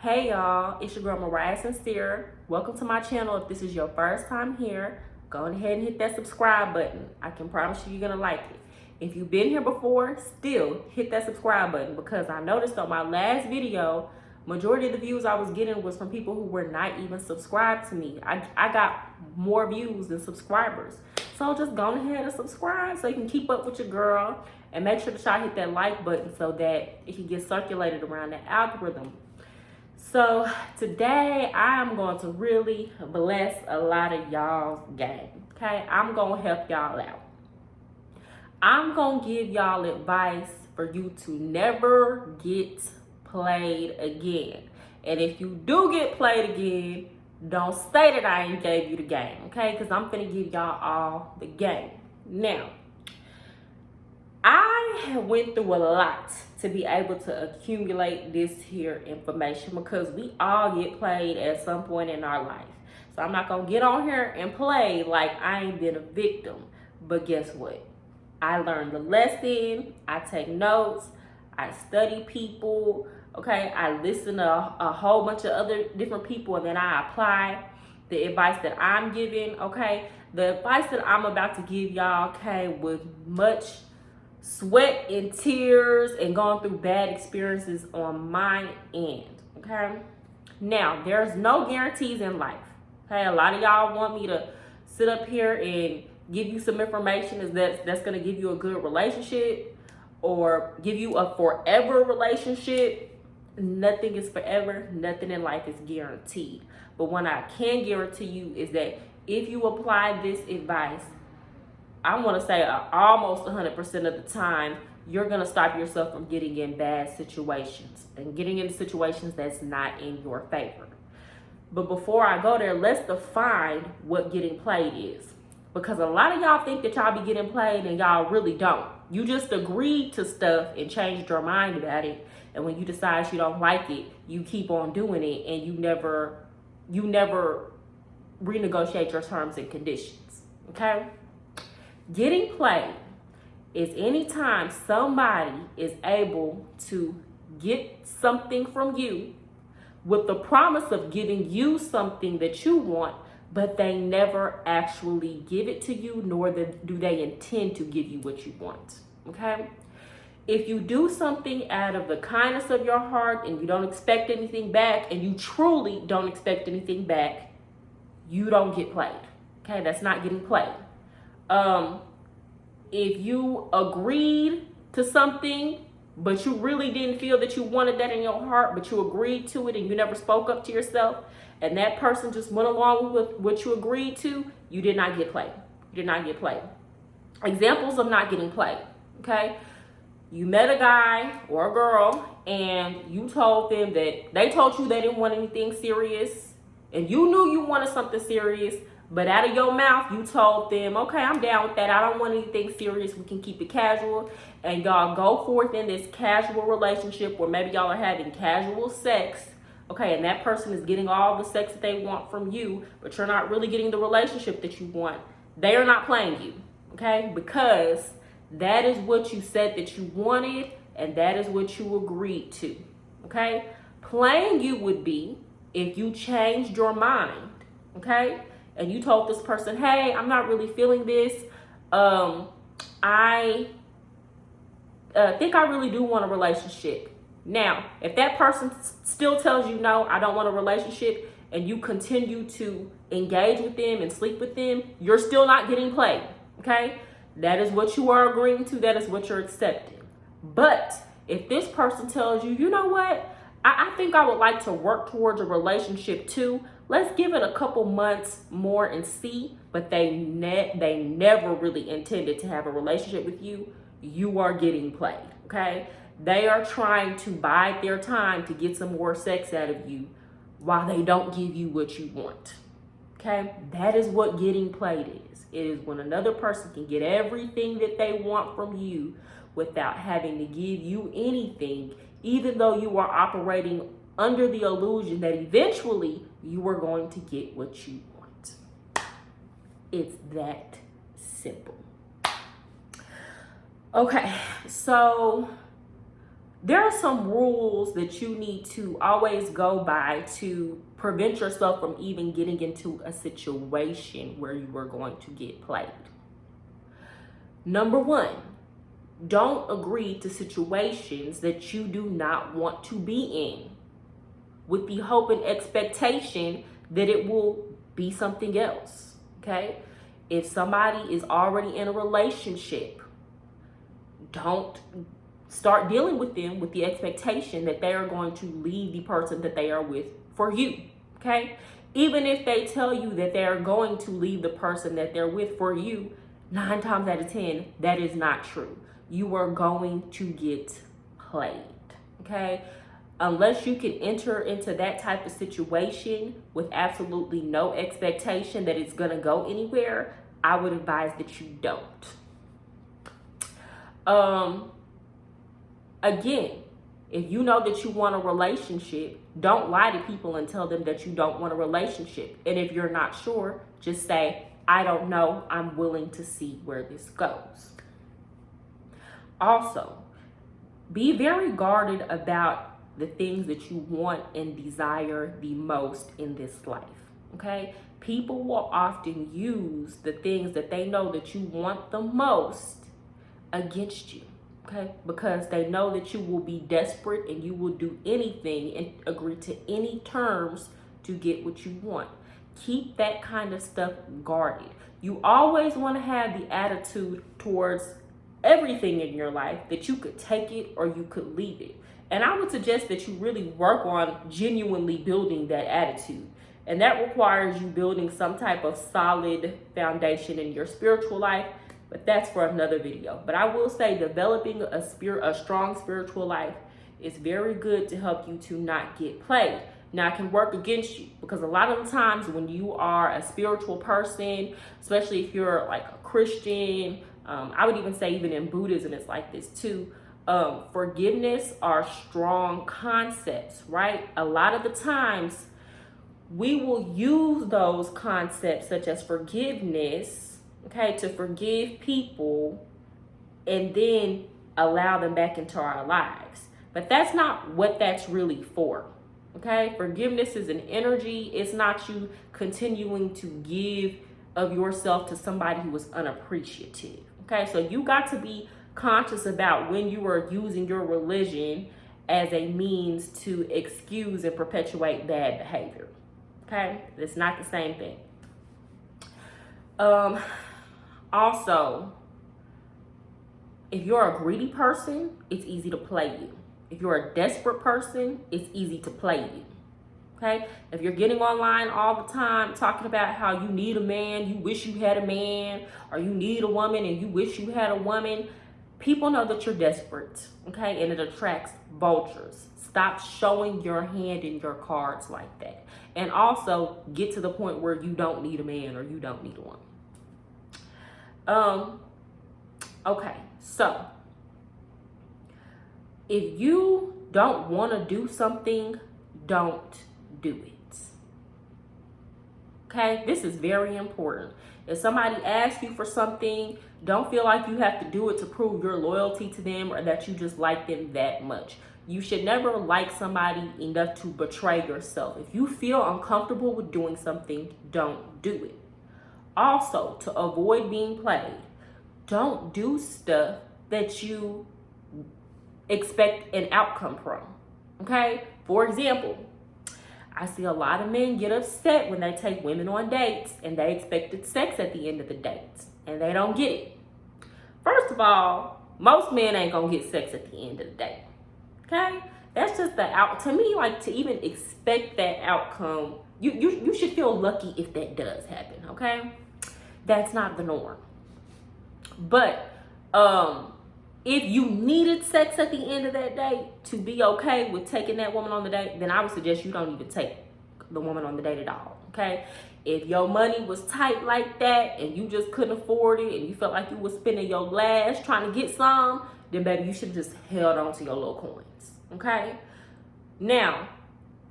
Hey y'all, it's your girl Mariah Sincere. Welcome to my channel. If this is your first time here, go ahead and hit that subscribe button. I can promise you you're gonna like it. If you've been here before, still hit that subscribe button, because I noticed on my last video, majority of the views I was getting was from people who were not even subscribed to me. I got more views than subscribers. So just go ahead and subscribe so you can keep up with your girl, and make sure that y'all hit that like button so that it can get circulated around the algorithm. So today I am going to really bless a lot of y'all's game. Okay, I'm gonna help y'all out. I'm gonna give y'all advice for you to never get played again. And if you do get played again, don't say that I ain't gave you the game, okay? Because I'm gonna give y'all all the game. Now, I went through a lot to be able to accumulate this here information, because we all get played at some point in our life. So I'm not gonna get on here and play like I ain't been a victim. But guess what? I learned the lesson, I take notes, I study people, okay? I listen to a whole bunch of other different people, and then I apply the advice that I'm giving, okay? The advice that I'm about to give y'all came with much sweat and tears and going through bad experiences on my end, okay? Now, there's no guarantees in life, okay? A lot of y'all want me to sit up here and give you some information that's going to give you a good relationship or give you a forever relationship. Nothing is forever. Nothing in life is guaranteed. But what I can guarantee you is that if you apply this advice, I want to say almost 100% of the time, you're going to stop yourself from getting in bad situations and getting into situations that's not in your favor. But before I go there, let's define what getting played is. Because a lot of y'all think that y'all be getting played and y'all really don't. You just agreed to stuff and changed your mind about it. And when you decide you don't like it, you keep on doing it, and you never renegotiate your terms and conditions, okay? Getting played is anytime somebody is able to get something from you with the promise of giving you something that you want, but they never actually give it to you, nor do they intend to give you what you want, okay? If you do something out of the kindness of your heart and you don't expect anything back, and you truly don't expect anything back, you don't get played, okay? That's not getting played. If you agreed to something, but you really didn't feel that you wanted that in your heart, but you agreed to it and you never spoke up to yourself, and that person just went along with what you agreed to, you did not get played. You did not get played. Examples of not getting played, okay? You met a guy or a girl and you told them that they told you they didn't want anything serious, and you knew you wanted something serious, but out of your mouth, you told them, okay, I'm down with that. I don't want anything serious. We can keep it casual. And y'all go forth in this casual relationship, or maybe y'all are having casual sex, okay, and that person is getting all the sex that they want from you, but you're not really getting the relationship that you want. They are not playing you, okay, because that is what you said that you wanted, and that is what you agreed to, okay? Playing you would be if you changed your mind, okay? And you told this person, hey, I'm not really feeling this. I think I really do want a relationship. Now, if that person still tells you, no, I don't want a relationship, and you continue to engage with them and sleep with them, you're still not getting played, okay? That is what you are agreeing to. That is what you're accepting. But if this person tells you, you know what? I think I would like to work towards a relationship too. Let's give it a couple months more and see. But they never really intended to have a relationship with you. You are getting played, okay? They are trying to bide their time to get some more sex out of you while they don't give you what you want, okay? That is what getting played is. It is when another person can get everything that they want from you without having to give you anything, even though you are operating under the illusion that eventually you are going to get what you want. It's that simple. Okay, so there are some rules that you need to always go by to prevent yourself from even getting into a situation where you are going to get played. Number one, don't agree to situations that you do not want to be in with the hope and expectation that it will be something else, okay? If somebody is already in a relationship, don't start dealing with them with the expectation that they are going to leave the person that they are with for you, okay? Even if they tell you that they are going to leave the person that they're with for you, 9 times out of 10, that is not true. You are going to get played, okay? Unless you can enter into that type of situation with absolutely no expectation that it's gonna go anywhere, I would advise that you don't. Again, if you know that you want a relationship, don't lie to people and tell them that you don't want a relationship. And if you're not sure, just say, I don't know, I'm willing to see where this goes. Also, be very guarded about the things that you want and desire the most in this life, okay? People will often use the things that they know that you want the most against you, okay? Because they know that you will be desperate and you will do anything and agree to any terms to get what you want. Keep that kind of stuff guarded. You always want to have the attitude towards everything in your life that you could take it or you could leave it. And I would suggest that you really work on genuinely building that attitude. And that requires you building some type of solid foundation in your spiritual life, but that's for another video. But I will say developing a strong spiritual life is very good to help you to not get played. Now, it can work against you because a lot of the times when you are a spiritual person, especially if you're like a Christian, I would even say even in Buddhism, it's like this too. Forgiveness are strong concepts, right? A lot of the times we will use those concepts such as forgiveness, okay, to forgive people and then allow them back into our lives. But that's not what that's really for. Okay, forgiveness is an energy. It's not you continuing to give of yourself to somebody who is unappreciative. Okay, so you got to be conscious about when you are using your religion as a means to excuse and perpetuate bad behavior. Okay, it's not the same thing. Also, if you're a greedy person, it's easy to play you. If you're a desperate person, it's easy to play you, okay? If you're getting online all the time talking about how you need a man, you wish you had a man, or you need a woman and you wish you had a woman, people know that you're desperate, okay? And it attracts vultures. Stop showing your hand in your cards like that. And also get to the point where you don't need a man or you don't need a woman. Okay, so if you don't want to do something, don't do it. Okay, this is very important. If somebody asks you for something, don't feel like you have to do it to prove your loyalty to them or that you just like them that much. You should never like somebody enough to betray yourself. If you feel uncomfortable with doing something, don't do it. Also, to avoid being played, don't do stuff that you expect an outcome from, okay? For example, I see a lot of men get upset when they take women on dates and they expected sex at the end of the dates and they don't get it. First of all, most men ain't gonna get sex at the end of the date, okay? That's just to me, like, to even expect that outcome, you should feel lucky if that does happen, okay? That's not the norm. But if you needed sex at the end of that date to be okay with taking that woman on the date, then I would suggest you don't even take the woman on the date at all, okay? If your money was tight like that and you just couldn't afford it and you felt like you were spending your last trying to get some, then baby, you should have just held on to your little coins, okay? Now,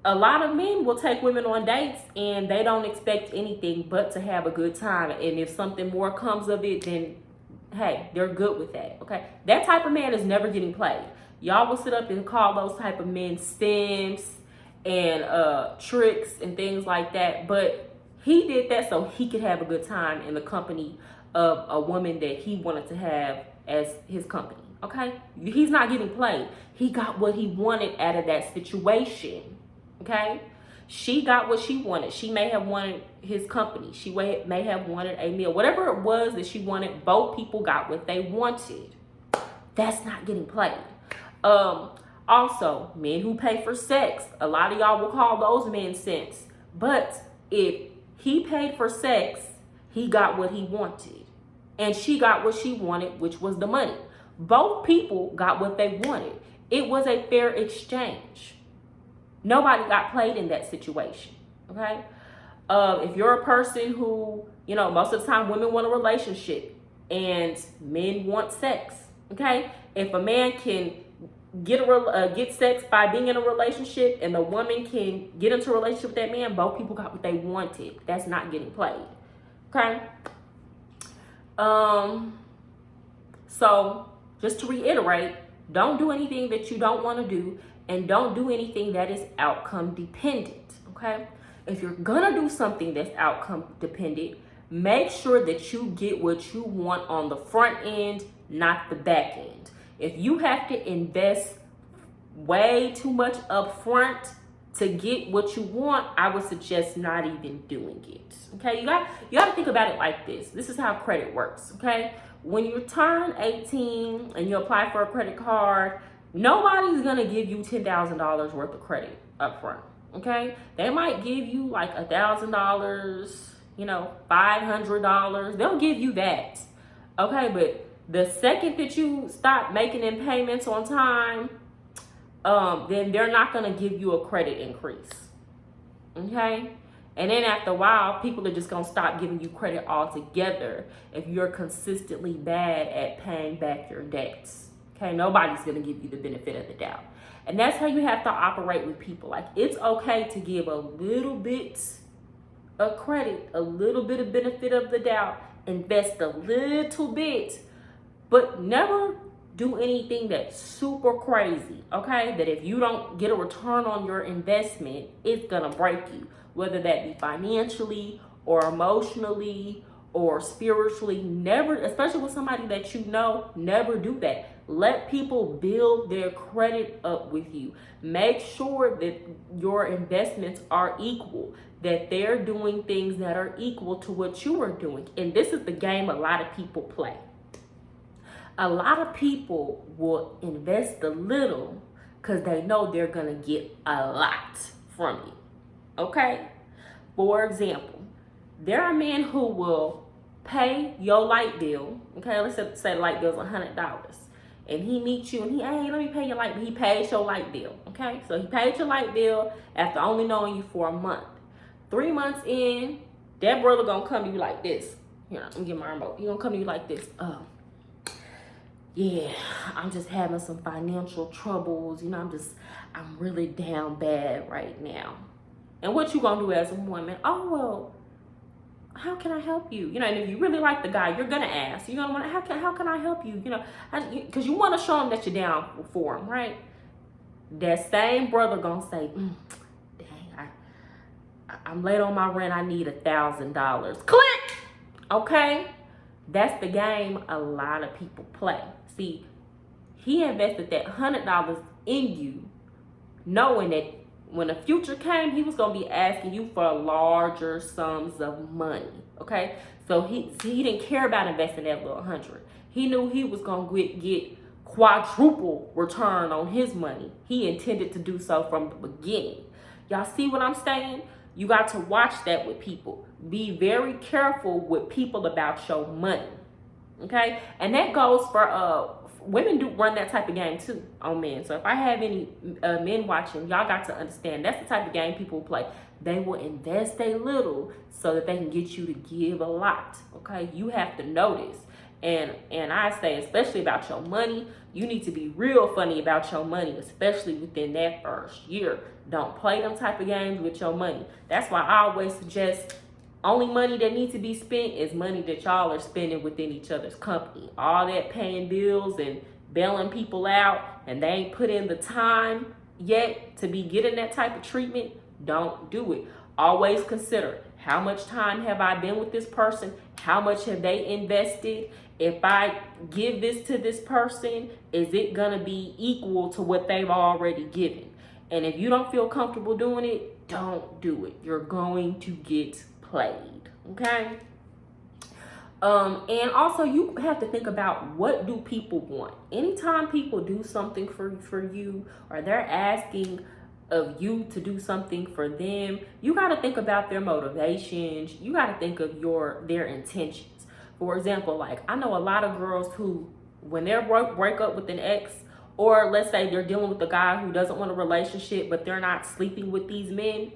a lot of men will take women on dates and they don't expect anything but to have a good time. And if something more comes of it, then hey, they're good with that, okay? That type of man is never getting played. Y'all will sit up and call those type of men simps and tricks and things like that. But he did that so he could have a good time in the company of a woman that he wanted to have as his company. Okay? He's not getting played. He got what he wanted out of that situation. Okay? She got what she wanted. She may have wanted his company. She may have wanted a meal. Whatever it was that she wanted, both people got what they wanted. That's not getting played. Also, men who pay for sex. A lot of y'all will call those men simps. But if he paid for sex, he got what he wanted. And she got what she wanted, which was the money. Both people got what they wanted. It was a fair exchange. Nobody got played in that situation, okay? If you're a person who, most of the time women want a relationship and men want sex, okay? If a man can get sex by being in a relationship and the woman can get into a relationship with that man, both people got what they wanted. That's not getting played, okay? So just to reiterate, don't do anything that you don't want to do, and don't do anything that is outcome dependent, okay? If you're gonna do something that's outcome dependent, make sure that you get what you want on the front end, not the back end. If you have to invest way too much up front to get what you want, I would suggest not even doing it, okay? You got to think about it like this. This is how credit works, okay? When you turn 18 and you apply for a credit card, nobody's going to give you $10,000 worth of credit up front, okay? They might give you like $1,000, $500. They'll give you that, okay? But the second that you stop making them payments on time, then they're not going to give you a credit increase, okay? And then after a while, people are just going to stop giving you credit altogether if you're consistently bad at paying back your debts. Okay, nobody's going to give you the benefit of the doubt. And that's how you have to operate with people. Like, it's okay to give a little bit of credit, a little bit of benefit of the doubt, invest a little bit, but never do anything that's super crazy, okay? That if you don't get a return on your investment, it's going to break you, whether that be financially or emotionally or spiritually. Never, especially with somebody that you know, never do that. Let people build their credit up with you. Make sure that your investments are equal, that they're doing things that are equal to what you are doing. And this is the game a lot of people play. A lot of people will invest a little because they know they're going to get a lot from you. Okay? For example, there are men who will pay your light bill. Okay, let's say the light bill's $100. And he meets you and hey, let me pay your light bill. He pays your light bill, okay? So he paid your light bill after only knowing you for a month. 3 months in, that brother gonna come to you like this. Here, let me get my remote. He gonna come to you like this. Yeah, I'm just having some financial troubles. I'm really down bad right now. And what you gonna do as a woman? Oh, well, how can I help you? And if you really like the guy, you're gonna ask. You're gonna want, how can I help you? Because you want to show him that you're down for him, right? That same brother gonna say, dang, I'm late on my rent. I need $1,000. Click. Okay, that's the game a lot of people play. See, he invested that $100 in you, knowing that when the future came, he was going to be asking you for larger sums of money, okay? So he didn't care about investing that little 100. He knew he was going to get quadruple return on his money. He intended to do so from the beginning. Y'all see what I'm saying? You got to watch that with people. Be very careful with people about your money, okay? And that goes for women do run that type of game too on men. So if I have any men watching, y'all got to understand that's the type of game people play. They will invest a little so that they can get you to give a lot, okay? You have to notice. And I say, especially about your money, you need to be real funny about your money, especially within that first year. Don't play them type of games with your money. That's why I always suggest only money that needs to be spent is money that y'all are spending within each other's company. All that paying bills and bailing people out and they ain't put in the time yet to be getting that type of treatment, don't do it. Always consider, how much time have I been with this person? How much have they invested? If I give this to this person, is it gonna be equal to what they've already given? And if you don't feel comfortable doing it, don't do it. You're going to get played, okay? And also you have to think about, what do people want? Anytime people do something for you, or they're asking of you to do something for them, you got to think about their motivations. You got to think of their intentions. For example, like, I know a lot of girls who, when they break up with an ex, or let's say they're dealing with a guy who doesn't want a relationship, but they're not sleeping with these men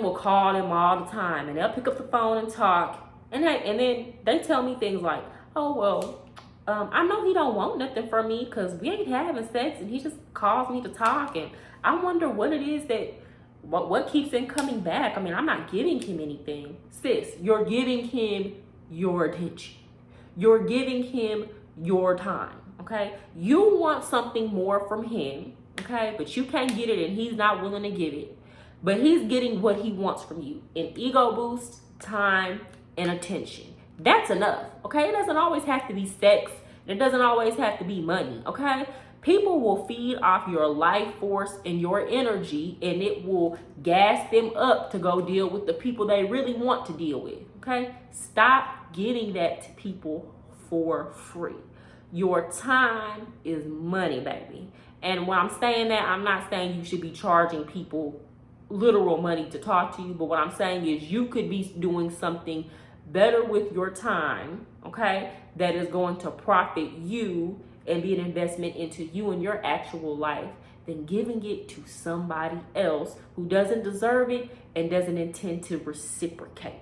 will call them all the time, and they'll pick up the phone and talk. And then they tell me things like, oh, well, I know he don't want nothing from me because we ain't having sex, and he just calls me to talk. And I wonder what it is what keeps him coming back. I mean, I'm not giving him anything. Sis, you're giving him your attention. You're giving him your time, okay? You want something more from him, okay? But you can't get it, and he's not willing to give it. But he's getting what he wants from you: an ego boost, time, and attention. That's enough, okay? It doesn't always have to be sex. It doesn't always have to be money, okay? People will feed off your life force and your energy, and it will gas them up to go deal with the people they really want to deal with, okay? Stop giving that to people for free. Your time is money, baby. And when I'm saying that, I'm not saying you should be charging people literal money to talk to you, but what I'm saying is you could be doing something better with your time, okay, that is going to profit you and be an investment into you and your actual life, than giving it to somebody else who doesn't deserve it and doesn't intend to reciprocate.